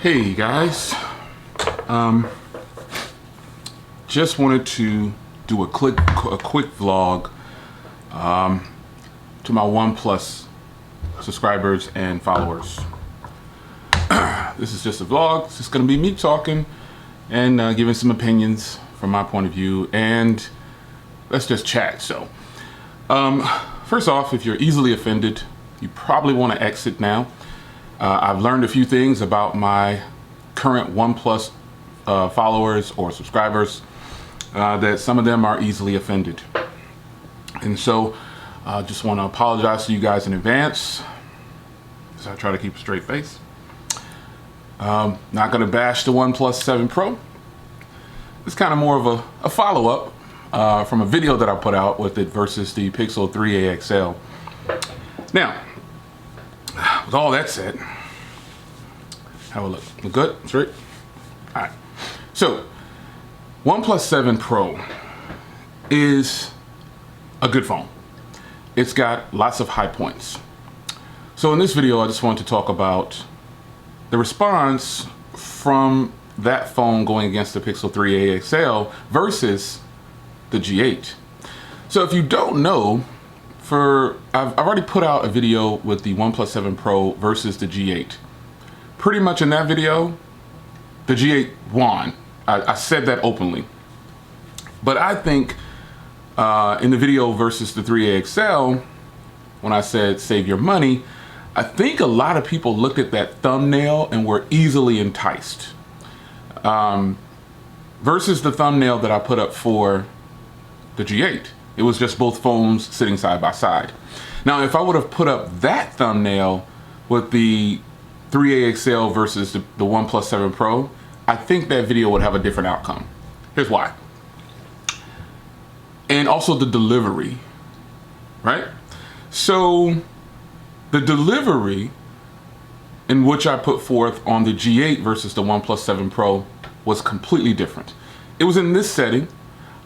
Hey guys, just wanted to do a quick vlog to my OnePlus subscribers and followers. This is just a vlog. It's just gonna be me talking and giving some opinions from my point of view, and let's just chat. So first off, if you're easily offended, you probably want to exit now. I've learned a few things about my current OnePlus followers or subscribers, that some of them are easily offended. And so I just want to apologize to you guys in advance, so I try to keep a straight face. Not going to bash the OnePlus 7 Pro. It's kind of more of a follow-up from a video that I put out with it versus the Pixel 3a XL. Now, with all that said, have a look. Look good? Straight? All right. So, OnePlus 7 Pro is a good phone. It's got lots of high points. So in this video, I just want to talk about the response from that phone going against the Pixel 3a XL versus the G8. So if you don't know, I've already put out a video with the OnePlus 7 Pro versus the G8. Pretty much in that video, the G8 won. I said that openly. But I think in the video versus the 3a XL, when I said save your money, I think a lot of people looked at that thumbnail and were easily enticed. Versus the thumbnail that I put up for the G8. It was just both phones sitting side by side. Now, if I would have put up that thumbnail with the 3a XL versus the OnePlus 7 Pro, I think that video would have a different outcome. Here's why. And also the delivery, right? So the delivery in which I put forth on the G8 versus the OnePlus 7 Pro was completely different. It was in this setting.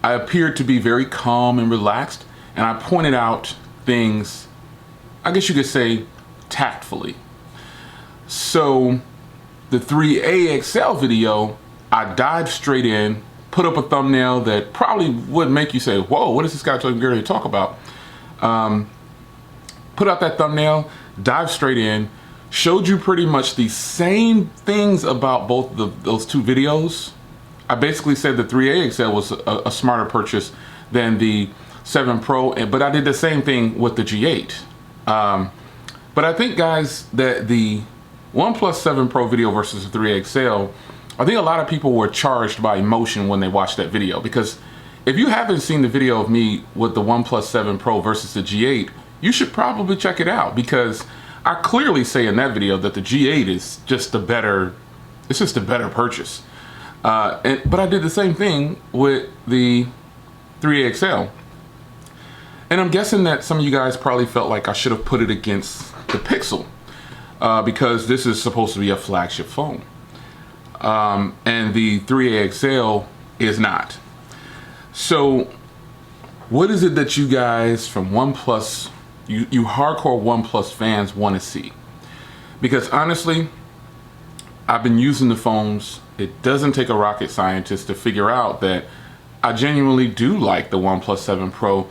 I appeared to be very calm and relaxed, and I pointed out things, I guess you could say, tactfully. So the 3a XL video, I dived straight in, put up a thumbnail that probably would make you say, whoa, what is this guy going to talk about? Put out that thumbnail, dived straight in, showed you pretty much the same things about both those two videos. I basically said the 3a XL was a smarter purchase than the 7 Pro, but I did the same thing with the G8. But I think, guys, that the OnePlus 7 Pro video versus the 3a XL, I think a lot of people were charged by emotion when they watched that video, because if you haven't seen the video of me with the OnePlus 7 Pro versus the G8, you should probably check it out, because I clearly say in that video that the G8 is just a better purchase. But I did the same thing with the 3a XL. And I'm guessing that some of you guys probably felt like I should have put it against the Pixel, because this is supposed to be a flagship phone. And the 3a XL is not. So what is it that you guys from OnePlus, you hardcore OnePlus fans, want to see? Because honestly, I've been using the phones. It doesn't take a rocket scientist to figure out that I genuinely do like the OnePlus 7 Pro.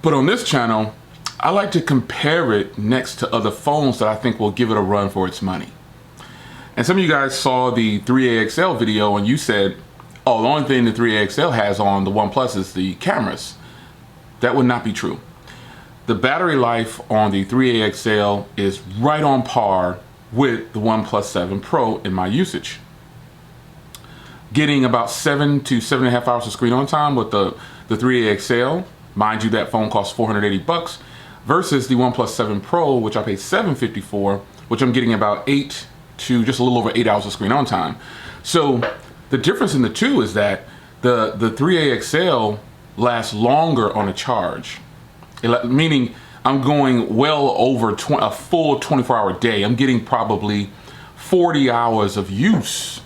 But on this channel, I like to compare it next to other phones that I think will give it a run for its money. And some of you guys saw the 3a XL video and you said, oh, the only thing the 3a XL has on the OnePlus is the cameras. That would not be true. The battery life on the 3a XL is right on par with the OnePlus 7 Pro in my usage. Getting about 7 to 7.5 hours of screen on time with the 3a XL. Mind you, that phone costs $480 versus the OnePlus 7 Pro, which I paid $750 for, which I'm getting about 8 to just a little over 8 hours of screen on time. So the difference in the two is that the 3a XL lasts longer on a charge, meaning I'm going well over a full 24-hour day. I'm getting probably 40 hours of use,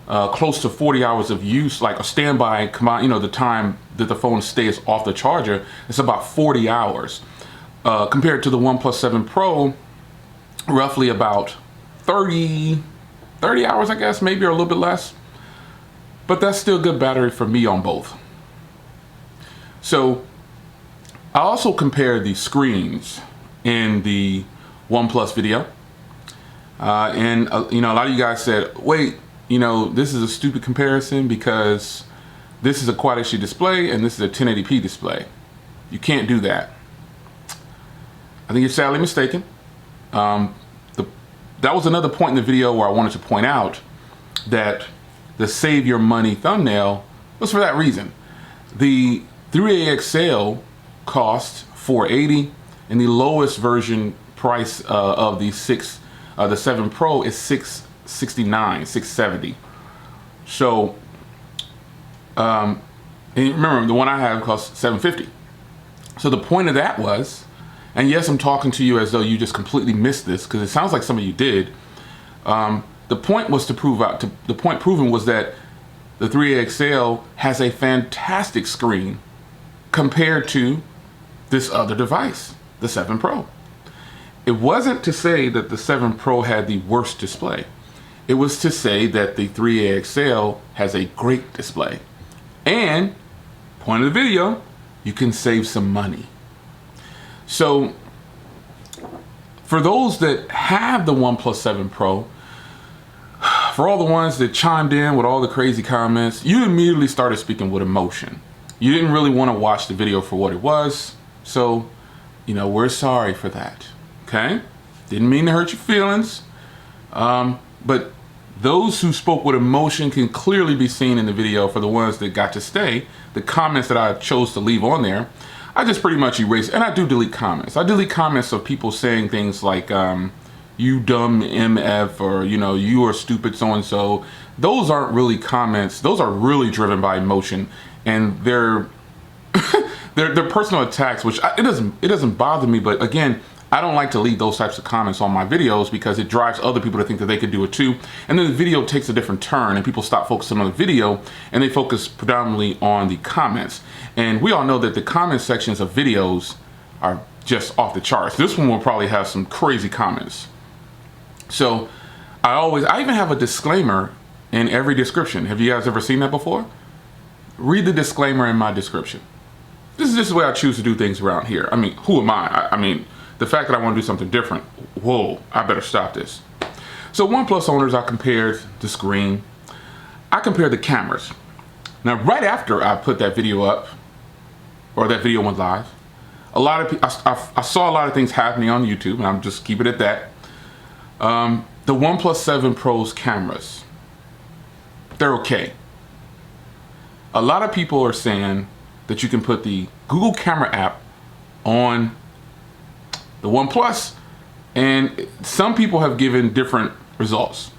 close to 40 hours of use, like a standby, the time that the phone stays off the charger. It's about 40 hours. Compared to the OnePlus 7 Pro, roughly about 30 30 hours, I guess, maybe, or a little bit less. But that's still good battery for me on both. So I also compared the screens in the OnePlus video. And you know, a lot of you guys said, wait, you know, this is a stupid comparison because this is a Quad HD display and this is a 1080p display. You can't do that. I think you're sadly mistaken. That was another point in the video where I wanted to point out that the save your money thumbnail was for that reason. The 3A XL cost $480, and the lowest version price of the 7 Pro is $669, $670. So, and remember, the one I have costs $750. So the point of that was, and yes, I'm talking to you as though you just completely missed this, because it sounds like some of you did. The point was to prove out, the point proven was that the 3A XL has a fantastic screen compared to this other device, the 7 Pro. It wasn't to say that the 7 Pro had the worst display. It was to say that the 3A XL has a great display. And, point of the video, you can save some money. So, for those that have the OnePlus 7 Pro, for all the ones that chimed in with all the crazy comments, you immediately started speaking with emotion. You didn't really want to watch the video for what it was. So, you know, we're sorry for that. Okay? Didn't mean to hurt your feelings. But those who spoke with emotion can clearly be seen in the video. For the ones that got to stay, the comments that I chose to leave on there, I just pretty much erase, and I do delete comments. I delete comments of people saying things like, you dumb MF, or, you know, you are stupid so-and-so. Those aren't really comments. Those are really driven by emotion, and they're they're personal attacks, which it doesn't bother me. But again, I don't like to leave those types of comments on my videos because it drives other people to think that they could do it too. And then the video takes a different turn and people stop focusing on the video and they focus predominantly on the comments. And we all know that the comment sections of videos are just off the charts. This one will probably have some crazy comments. So I even have a disclaimer in every description. Have you guys ever seen that before? Read the disclaimer in my description. This is just the way I choose to do things around here. I mean, who am I? I mean, the fact that I want to do something different, whoa, I better stop this. So OnePlus owners, I compared the screen. I compared the cameras. Now, right after I put that video up, or that video went live, a lot of people, I saw a lot of things happening on YouTube, and I'm just keep it at that. The OnePlus 7 Pro's cameras, they're okay. A lot of people are saying that you can put the Google Camera app on the OnePlus, and some people have given different results.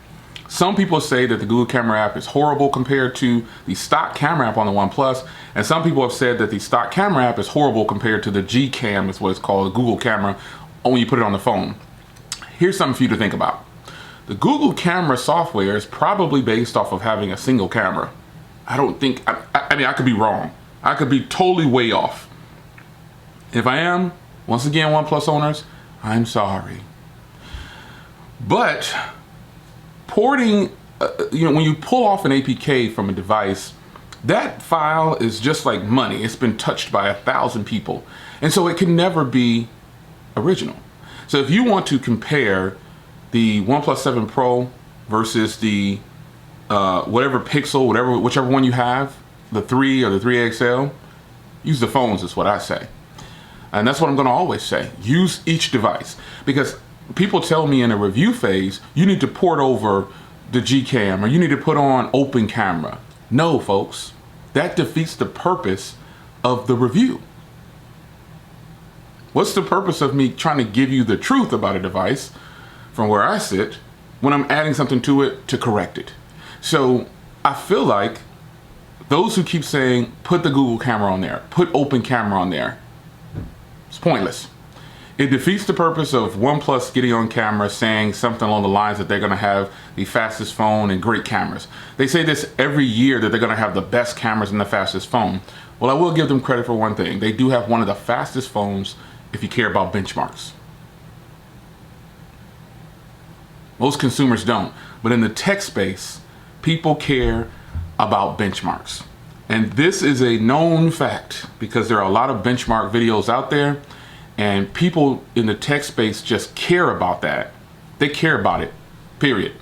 Some people say that the Google Camera app is horrible compared to the stock camera app on the OnePlus, and some people have said that the stock camera app is horrible compared to the Gcam, is what it's called, the Google camera, when you put it on the phone. Here's something for you to think about. The Google camera software is probably based off of having a single camera. I don't think, I mean, I could be wrong. I could be totally way off. If I am, once again, OnePlus owners, I'm sorry. But porting, you know, when you pull off an APK from a device, that file is just like money. It's been touched by 1,000 people. And so it can never be original. So if you want to compare the OnePlus 7 Pro versus the whatever Pixel, whichever one you have, the 3 or the 3 XL, use the phones is what I say. And that's what I'm going to always say. Use each device. Because people tell me in a review phase, you need to port over the Gcam or you need to put on open camera. No, folks. That defeats the purpose of the review. What's the purpose of me trying to give you the truth about a device from where I sit when I'm adding something to it to correct it? So I feel like those who keep saying, put the Google camera on there, put open camera on there, it's pointless. It defeats the purpose of OnePlus getting on camera saying something along the lines that they're going to have the fastest phone and great cameras. They say this every year that they're going to have the best cameras and the fastest phone. Well, I will give them credit for one thing. They do have one of the fastest phones if you care about benchmarks. Most consumers don't. But in the tech space, people care about benchmarks. And this is a known fact because there are a lot of benchmark videos out there, and people in the tech space just care about that. They care about it, period.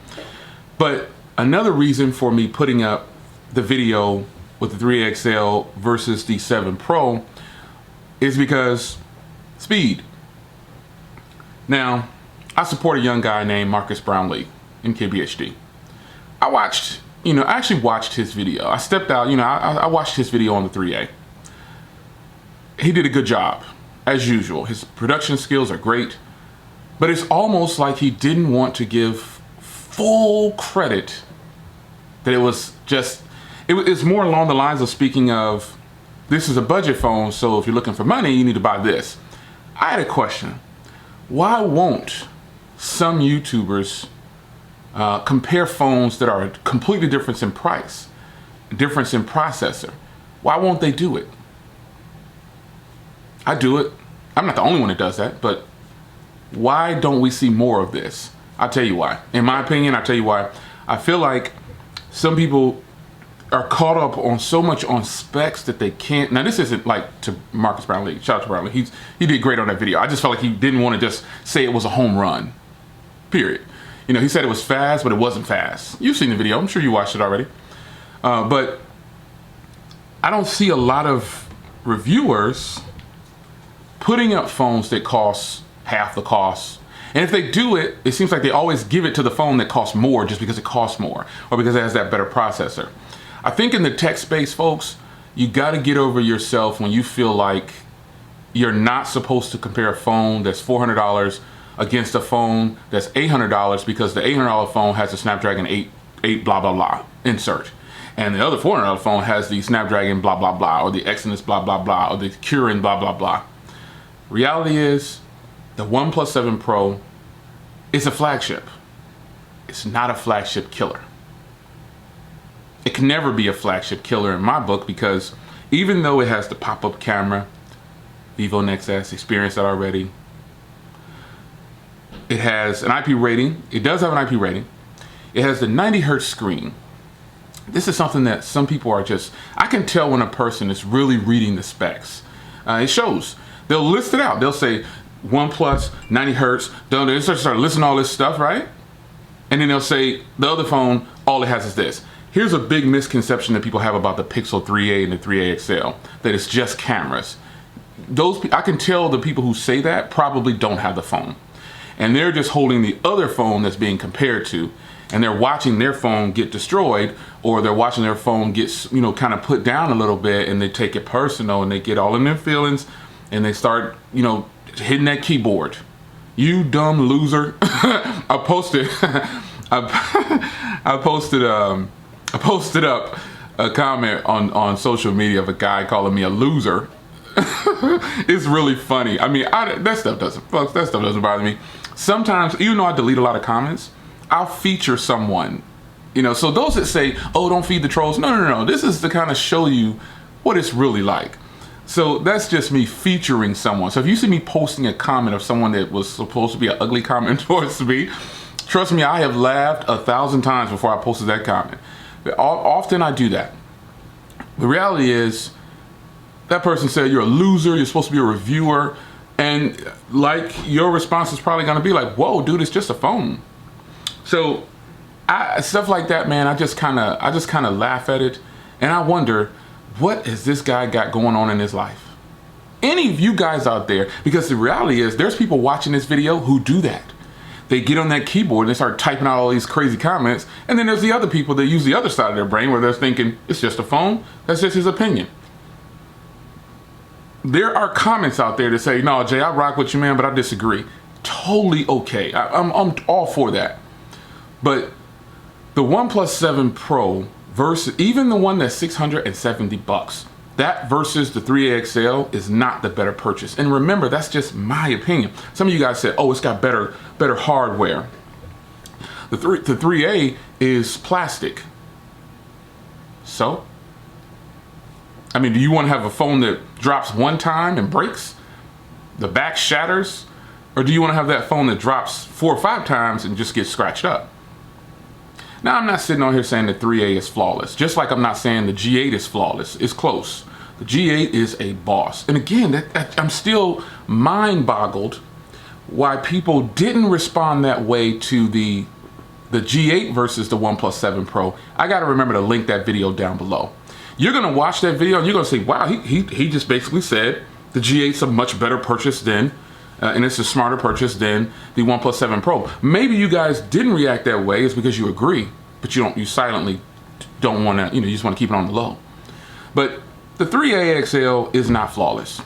But another reason for me putting up the video with the 3XL versus the 7 Pro is because speed. Now, I support a young guy named Marcus Brownlee in KBHD. I actually watched his video. I stepped out, I watched his video on the 3A. He did a good job, as usual. His production skills are great, but it's almost like he didn't want to give full credit that it was just, it's more along the lines of speaking of, this is a budget phone, so if you're looking for money, you need to buy this. I had a question. Why won't some YouTubers compare phones that are completely different in price, difference in processor? Why won't they do it? I do it. I'm not the only one that does that, but why don't we see more of this? I'll tell you why. In my opinion, I'll tell you why. I feel like some people are caught up on so much on specs that they can't. Now, this isn't like to Marcus Brownlee. Shout out to Brownlee. He did great on that video. I just felt like he didn't want to just say it was a home run. Period. He said it was fast, but it wasn't fast. You've seen the video. I'm sure you watched it already. But I don't see a lot of reviewers putting up phones that cost half the cost. And if they do it, it seems like they always give it to the phone that costs more just because it costs more or because it has that better processor. I think in the tech space, folks, you got to get over yourself when you feel like you're not supposed to compare a phone that's $400 against a phone that's $800 because the $800 phone has a Snapdragon 8 blah blah blah insert, and the other $400 phone has the Snapdragon blah blah blah or the Exynos blah blah blah or the Kirin blah blah blah. Reality is, the OnePlus 7 Pro is a flagship. It's not a flagship killer. It can never be a flagship killer in my book because even though it has the pop-up camera, Vivo Nex S, experienced that already. It has an IP rating. It does have an IP rating. It has the 90 hertz screen. This is something that some people are just, I can tell when a person is really reading the specs. It shows. They'll list it out. They'll say OnePlus, 90 hertz. They'll start listing all this stuff, right? And then they'll say the other phone, all it has is this. Here's a big misconception that people have about the Pixel 3a and the 3a XL, that it's just cameras. I can tell the people who say that probably don't have the phone. And they're just holding the other phone that's being compared to, and they're watching their phone get destroyed, or they're watching their phone get, kind of put down a little bit, and they take it personal and they get all in their feelings and they start, hitting that keyboard. You dumb loser. I posted up a comment on social media of a guy calling me a loser. It's really funny. I mean, that stuff doesn't bother me. Sometimes, even though I delete a lot of comments, I'll feature someone, so those that say, oh, don't feed the trolls. No. This is to kind of show you what it's really like. So that's just me featuring someone. So if you see me posting a comment of someone that was supposed to be an ugly comment towards me, trust me, I have laughed 1,000 times before I posted that comment. Often I do that. The reality is, that person said you're a loser, you're supposed to be a reviewer, and like your response is probably gonna be like, whoa, dude, it's just a phone. So stuff like that, man, I just kind of laugh at it, and I wonder, what has this guy got going on in his life? Any of you guys out there, because the reality is, there's people watching this video who do that. They get on that keyboard and they start typing out all these crazy comments, and then there's the other people that use the other side of their brain where they're thinking, it's just a phone, that's just his opinion. There are comments out there that say, no, Jay, I rock with you, man, but I disagree. Totally okay. I'm all for that. But the OnePlus 7 Pro versus even the one that's $670, that versus the 3a XL is not the better purchase. And remember, that's just my opinion. Some of you guys said, oh, it's got better hardware. The 3a is plastic. So? I mean, do you want to have a phone that drops one time and breaks? The back shatters? Or do you want to have that phone that drops 4 or 5 times and just gets scratched up? Now, I'm not sitting on here saying the 3A is flawless, just like I'm not saying the G8 is flawless. It's close. The G8 is a boss. And again, I'm still mind boggled why people didn't respond that way to the G8 versus the OnePlus 7 Pro. I got to remember to link that video down below. You're going to watch that video and you're going to say, wow, he just basically said the G8's a much better purchase than, and it's a smarter purchase than the OnePlus 7 Pro. Maybe you guys didn't react that way. It's because you agree, but you silently don't want to, you just want to keep it on the low. But the 3A XL is not flawless.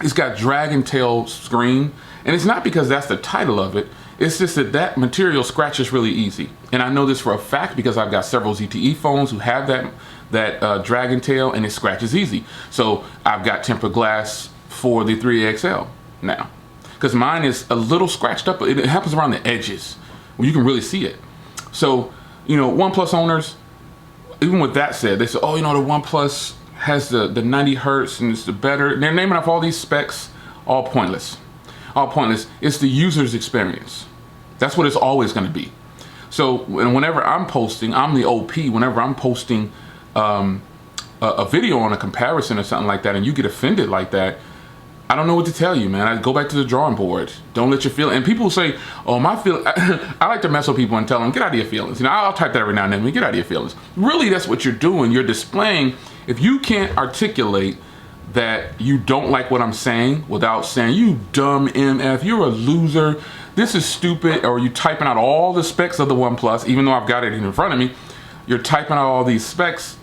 It's got dragon tail screen, and it's not because that's the title of it. It's just that material scratches really easy. And I know this for a fact because I've got several ZTE phones who have that dragon tail, and it scratches easy. So I've got tempered glass for the 3A XL now, because mine is a little scratched up. It happens around the edges where you can really see it. So, OnePlus owners, even with that said, they say, oh, the OnePlus has the 90 hertz and it's the better. They're naming off all these specs, all pointless. All pointless. It's the user's experience. That's what it's always going to be. So whenever I'm posting, I'm the OP. Whenever I'm posting a video on a comparison or something like that, and you get offended like that, I don't know what to tell you, man. I go back to the drawing board. Don't let your feelings. And people say, oh, my feel. I like to mess with people and tell them, get out of your feelings. I'll type that every now and then. Get out of your feelings. Really, that's what you're doing. You're displaying. If you can't articulate that you don't like what I'm saying without saying, you dumb MF, you're a loser, this is stupid, or you typing out all the specs of the OnePlus, even though I've got it in front of me, you're typing out all these specs,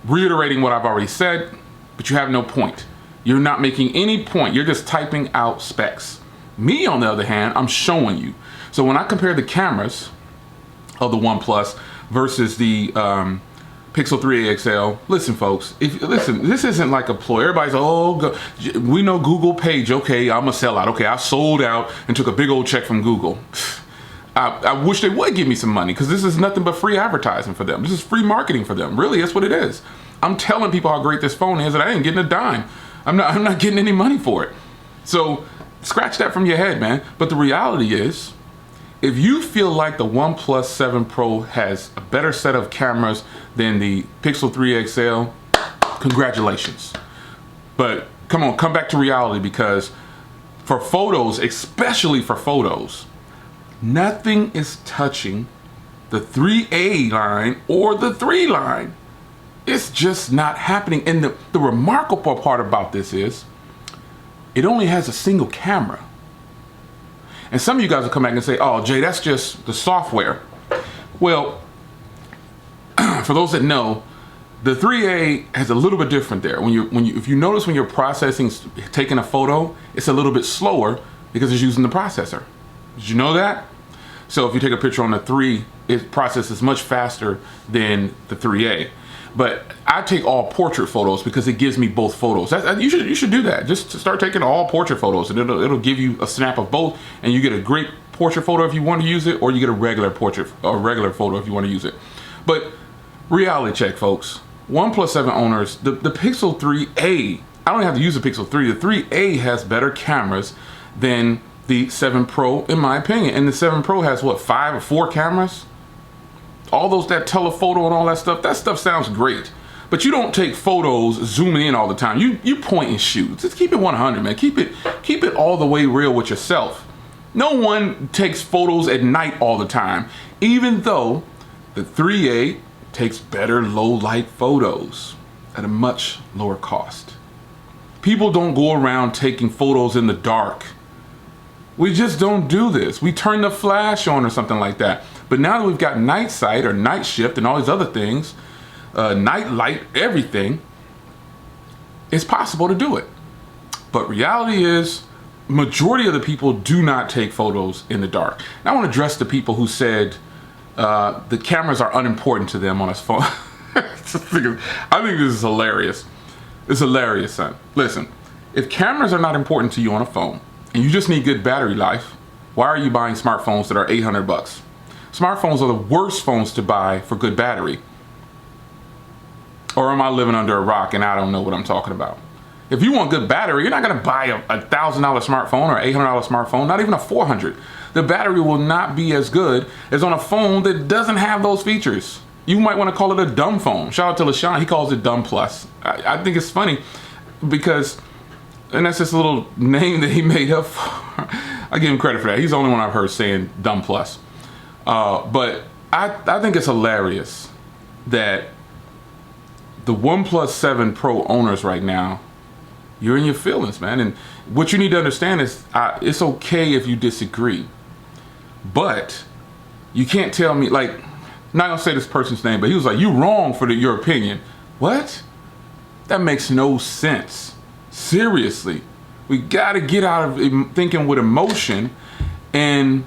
reiterating what I've already said, but you have no point. You're not making any point. You're just typing out specs. Me, on the other hand, I'm showing you. So when I compare the cameras of the OnePlus versus the Pixel 3a XL, listen, folks. Listen, this isn't like a ploy. Everybody's we know Google page. Okay, I'm a sellout. Okay, I sold out and took a big old check from Google. I wish they would give me some money, because this is nothing but free advertising for them. This is free marketing for them. Really, that's what it is. I'm telling people how great this phone is, and I ain't getting a dime. I'm not getting any money for it. So scratch that from your head, man. But the reality is, if you feel like the OnePlus 7 Pro has a better set of cameras than the Pixel 3 XL, congratulations. But come back to reality, because for photos, especially for photos, nothing is touching the 3A line or the 3 line. It's just not happening. And the remarkable part about this is, it only has a single camera. And some of you guys will come back and say, oh, Jay, that's just the software. Well, for those that know, the 3A has a little bit different there. If you notice when you're processing, taking a photo, it's a little bit slower because it's using the processor. Did you know that? So if you take a picture on the 3, it processes much faster than the 3A. But I take all portrait photos because it gives me both photos. You should do that. Just start taking all portrait photos, and it'll give you a snap of both, and you get a great portrait photo if you want to use it, or you get a regular portrait or regular photo if you want to use it. But reality check, folks. OnePlus 7 owners, the Pixel 3a, I don't have to use the Pixel 3. The 3a has better cameras than the 7 Pro, in my opinion. And the 7 Pro has what, 5 or 4 cameras? All that telephoto and all that stuff sounds great. But you don't take photos zooming in all the time. You point and shoot. Just keep it 100, man. Keep it all the way real with yourself. No one takes photos at night all the time, even though the 3A takes better low light photos at a much lower cost. People don't go around taking photos in the dark. We just don't do this. We turn the flash on or something like that. But now that we've got night sight or night shift and all these other things, night light, everything, it's possible to do it. But reality is, majority of the people do not take photos in the dark. Now I want to address the people who said the cameras are unimportant to them on his phone. I think this is hilarious. It's hilarious, son. Listen, if cameras are not important to you on a phone and you just need good battery life, why are you buying smartphones that are $800? Smartphones are the worst phones to buy for good battery. Or am I living under a rock and I don't know what I'm talking about? If you want good battery, you're not gonna buy a $1,000 smartphone or $800 smartphone, not even a $400. The battery will not be as good as on a phone that doesn't have those features. You might want to call it a dumb phone. Shout out to LaShawn, he calls it Dumb Plus. I think it's funny because, and that's just a little name that he made up for. I give him credit for that. He's the only one I've heard saying Dumb Plus. But I think it's hilarious that the OnePlus 7 Pro owners right now, you're in your feelings, man. And what you need to understand is it's okay if you disagree, but you can't tell me, like, not gonna say this person's name, but he was like, you wrong for your opinion. What? That makes no sense. Seriously. We gotta get out of thinking with emotion and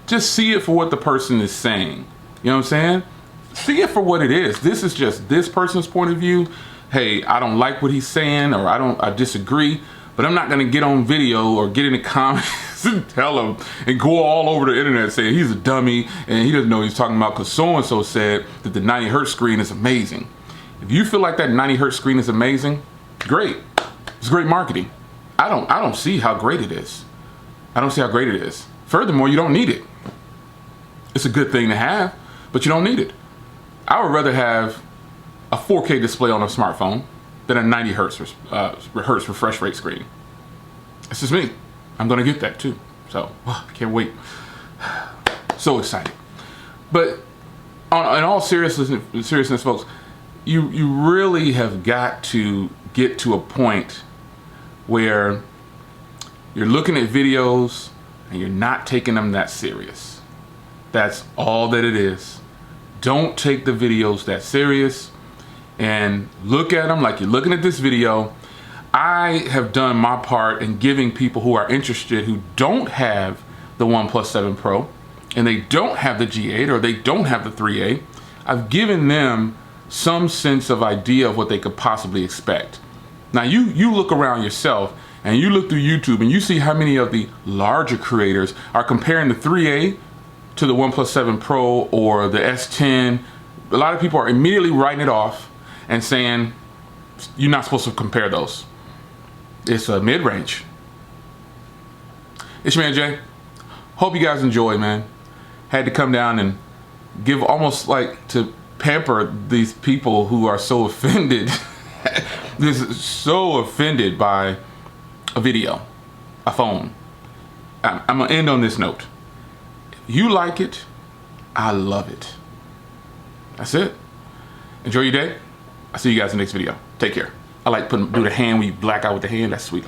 just see it for what the person is saying. You know what I'm saying? See it for what it is. This is just this person's point of view. Hey, I don't like what he's saying, or I disagree, but I'm not gonna get on video or get in the comments and tell him and go all over the internet saying he's a dummy and he doesn't know what he's talking about because so-and-so said that the 90 hertz screen is amazing. If you feel like that 90 hertz screen is amazing, great. It's great marketing. I don't see how great it is. I don't see how great it is. Furthermore, you don't need it. It's a good thing to have, but you don't need it. I would rather have a 4K display on a smartphone than a 90 hertz refresh rate screen. It's just me. I'm gonna get that too. So, I can't wait. So excited. But in all seriousness, folks, you really have got to get to a point where you're looking at videos and you're not taking them that serious. That's all that it is. Don't take the videos that serious and look at them like you're looking at this video. I have done my part in giving people who are interested, who don't have the OnePlus 7 Pro and they don't have the G8 or they don't have the 3A, I've given them some sense of idea of what they could possibly expect. Now you look around yourself and you look through YouTube and you see how many of the larger creators are comparing the 3A to the OnePlus 7 Pro or the S10. A lot of people are immediately writing it off and saying you're not supposed to compare those. It's a mid-range. It's your man Jay. Hope you guys enjoy, man. Had to come down and give, almost like to pamper these people who are so offended. This is so offended by a video, a phone. I'm gonna end on this note. If you like it, I love it. That's it. Enjoy your day. I'll see you guys in the next video. Take care. I like do the hand when you black out with the hand. That's sweet.